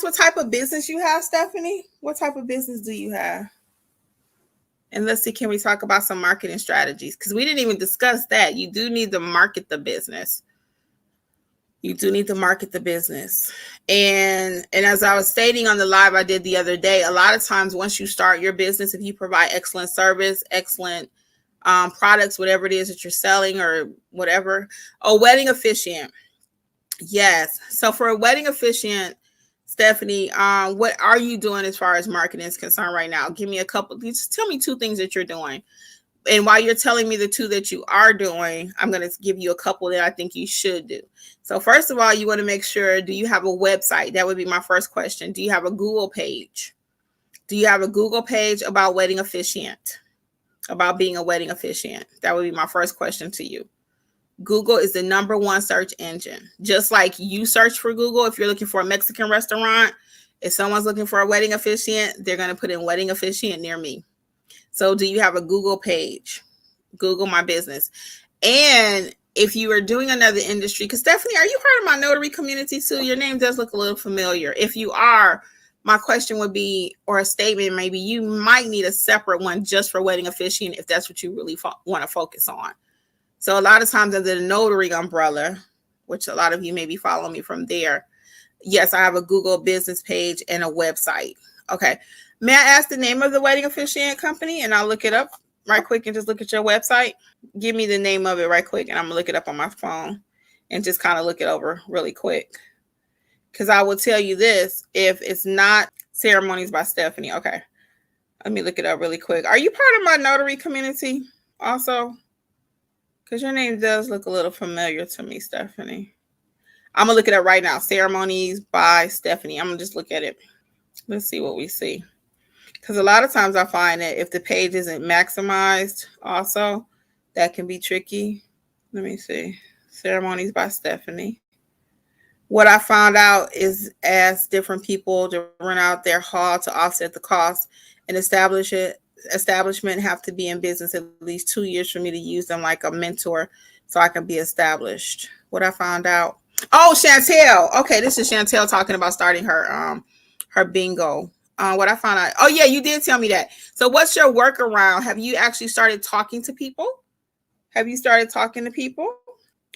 what type of business you have, Stephanie? What type of business do you have? And let's see, can we talk about some marketing strategies? Because we didn't even discuss that. You do need to market the business. You do need to market the business. And as I was stating on the live I did the other day, a lot of times once you start your business, if you provide excellent service, excellent products, whatever it is that you're selling or whatever, a wedding officiant. Yes. So for a wedding officiant, Stephanie, what are you doing as far as marketing is concerned right now? Give me a couple. Just tell me 2 things that you're doing. And while you're telling me the 2 that you are doing, I'm going to give you a couple that I think you should do. So first of all, you want to make sure, do you have a website? That would be my first question. Do you have a Google page? Do you have a Google page about wedding officiant? About being a wedding officiant? That would be my first question to you. Google is the #1 search engine. Just like you search for Google, if you're looking for a Mexican restaurant, if someone's looking for a wedding officiant, they're going to put in wedding officiant near me. So do you have a Google page? Google my business. And if you are doing another industry, because Stephanie, are you part of my notary community too? Your name does look a little familiar. If you are, my question would be, or a statement, maybe you might need a separate one just for wedding officiant if that's what you really want to focus on. So a lot of times under the notary umbrella, which a lot of you maybe follow me from there, yes, I have a Google business page and a website. Okay. May I ask the name of the wedding officiant company? And I'll look it up right quick and just look at your website. Give me the name of it right quick and I'm going to look it up on my phone and just kind of look it over really quick. Because I will tell you this, if it's not Ceremonies by Stephanie. Okay. Let me look it up really quick. Are you part of my notary community also? Because your name does look a little familiar to me, Stephanie. I'm going to look it up right now. Ceremonies by Stephanie. I'm going to just look at it. Let's see what we see. Because a lot of times I find that if the page isn't maximized also, that can be tricky. Let me see. Ceremonies by Stephanie. What I found out is ask different people to rent out their hall to offset the cost and establishment have to be in business at least 2 years for me to use them like a mentor so I can be established. What I found out. Oh, Chantel. Okay, this is Chantel talking about starting her bingo. What I found out. Oh, yeah, you did tell me that. So what's your workaround? Have you actually started talking to people? Have you started talking to people?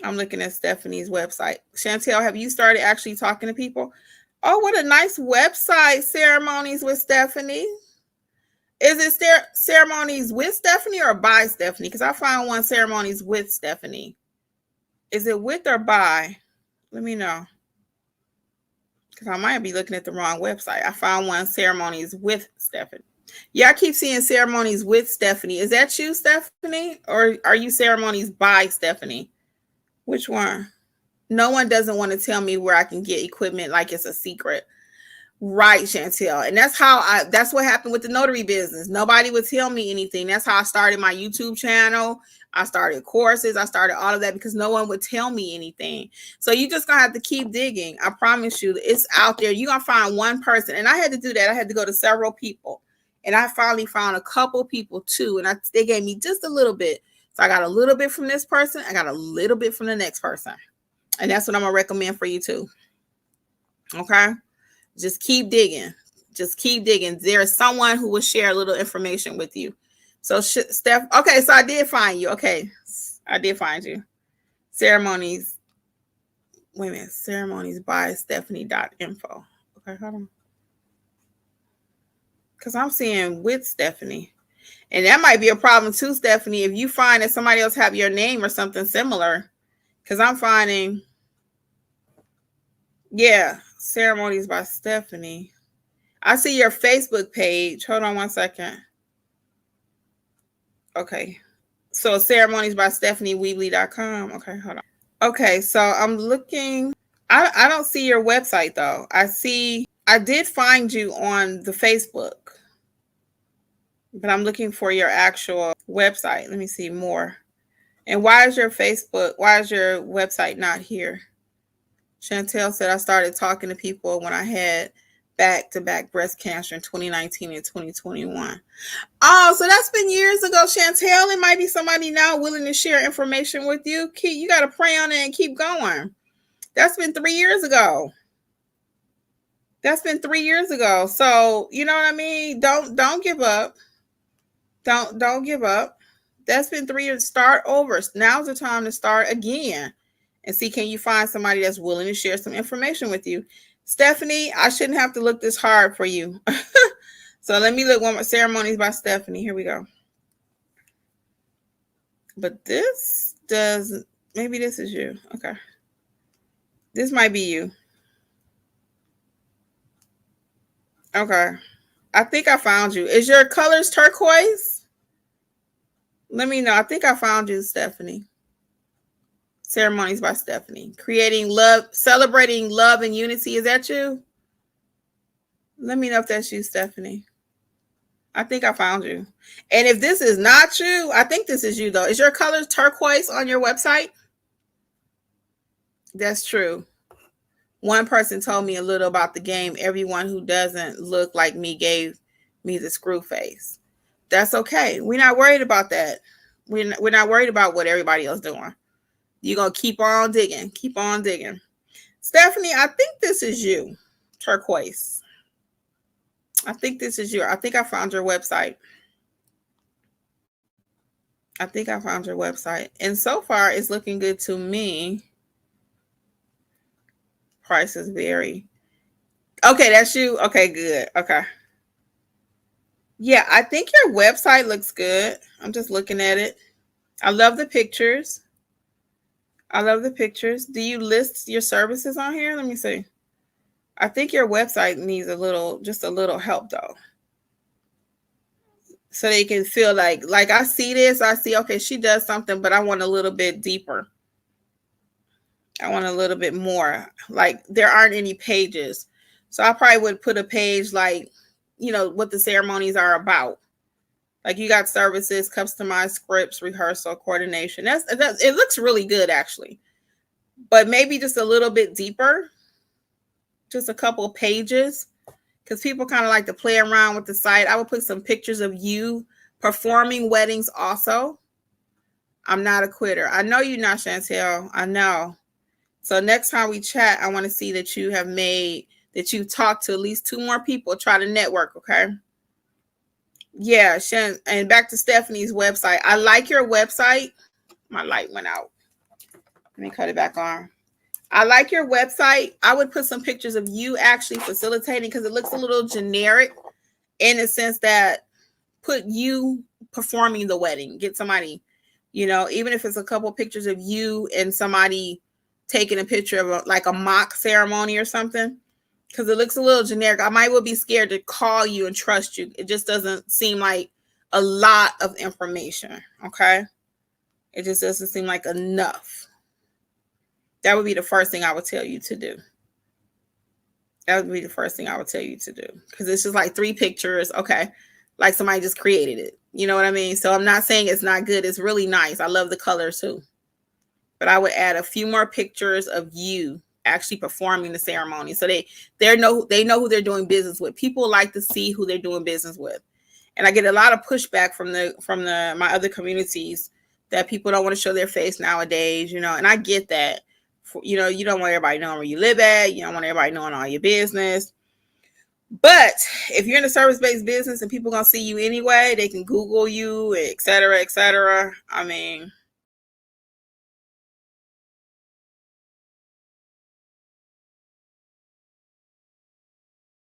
I'm looking at Stephanie's website. Chantel, have you started actually talking to people? Oh, what a nice website, Ceremonies with Stephanie. Is it Ceremonies with Stephanie or by Stephanie? Because I found one Ceremonies with Stephanie. Is it with or by? Let me know. Because I might be looking at the wrong website. I found one Ceremonies with Stephanie. Yeah, I keep seeing Ceremonies with Stephanie. Is that you, Stephanie? Or are you Ceremonies by Stephanie? Which one? No one doesn't want to tell me where I can get equipment like it's a secret. Right, Chantel. And that's what happened with the notary business. Nobody would tell me anything. That's how I started my YouTube channel. I started courses. I started all of that because no one would tell me anything. So you just gonna have to keep digging. I promise you, it's out there. You're gonna find one person. And I had to do that. I had to go to several people. And I finally found a couple people too. And they gave me just a little bit. So I got a little bit from this person. I got a little bit from the next person. And that's what I'm gonna recommend for you too. Okay. Just keep digging. Just keep digging. There's someone who will share a little information with you. So Steph, okay, so I did find you. Okay, I did find you. Ceremonies. Wait a minute. Ceremonies by Stephanie.info. Okay, hold on. Because I'm seeing with Stephanie. And that might be a problem too, Stephanie, if you find that somebody else have your name or something similar. Because I'm finding, yeah, Ceremonies by Stephanie. I see your Facebook page. Hold on one second. Okay. So Ceremonies by StephanieWeebly.com. Okay, hold on. Okay, so I'm looking. I don't see your website though. I did find you on the Facebook. But I'm looking for your actual website. Let me see more. And why is your website not here? Chantel said I started talking to people when I had back-to-back breast cancer in 2019 and 2021. Oh, so that's been years ago, Chantel. It might be somebody now willing to share information with you. You got to pray on it and keep going. That's been 3 years ago. That's been 3 years ago. So, you know what I mean? Don't give up. Don't give up. That's been 3 years. Start over. Now's the time to start again and see, can you find somebody that's willing to share some information with you. Stephanie, I shouldn't have to look this hard for you. So let me look one more. Ceremonies by Stephanie. Here we go. But this does, maybe this is you. Okay. This might be you. Okay. I think I found you. Is your colors turquoise? Let me know. I think I found you, Stephanie. Ceremonies by Stephanie. Creating love, celebrating love and unity. Is that you? Let me know if that's you, Stephanie. I think I found you. And if this is not you, I think this is you, though. Is your colors turquoise on your website? That's true. One person told me a little about the game. Everyone who doesn't look like me gave me the screw face. That's okay. We're not worried about that. We're not worried about what everybody else doing. You're going to keep on digging. Keep on digging. Stephanie, I think this is you. Turquoise. I think this is you. I think I found your website. I think I found your website. And so far, it's looking good to me. Prices vary. Okay, that's you. Okay, good. Okay. Yeah, I think your website looks good. I'm just looking at it. I love the pictures. I love the pictures. Do you list your services on here? Let me see. I think your website needs just a little help though. So they can feel like I see this, I see, okay, she does something, but I want a little bit deeper. I want a little bit more. Like there aren't any pages. So I probably would put a page like, what the ceremonies are about. Like you got services, customized scripts, rehearsal, coordination. It looks really good actually. But maybe just a little bit deeper. Just a couple of pages. Because people kind of like to play around with the site. I would put some pictures of you performing weddings also. I'm not a quitter. I know you're not, Chantel. I know. So next time we chat, I want to see that you talked to at least 2 more people. Try to network, okay? Yeah, and back to Stephanie's website. I like your website. My light went out. Let me cut it back on. I like your website. I would put some pictures of you actually facilitating because it looks a little generic in the sense that put you performing the wedding. Get somebody, even if it's a couple pictures of you and somebody taking a picture of a mock ceremony or something, because it looks a little generic. I might be scared to call you and trust you. It just doesn't seem like a lot of information. Okay. It just doesn't seem like enough. That would be the first thing I would tell you to do. That would be the first thing I would tell you to do. Because it's just like 3 pictures. Okay. Like somebody just created it. You know what I mean? So I'm not saying it's not good. It's really nice. I love the colors too. But I would add a few more pictures of you actually performing the ceremony. So they know who they're doing business with. People like to see who they're doing business with. And I get a lot of pushback from my other communities that people don't want to show their face nowadays, and I get that. You don't want everybody knowing where you live at. You don't want everybody knowing all your business. But if you're in a service-based business and people going to see you anyway, they can Google you, et cetera, et cetera. I mean,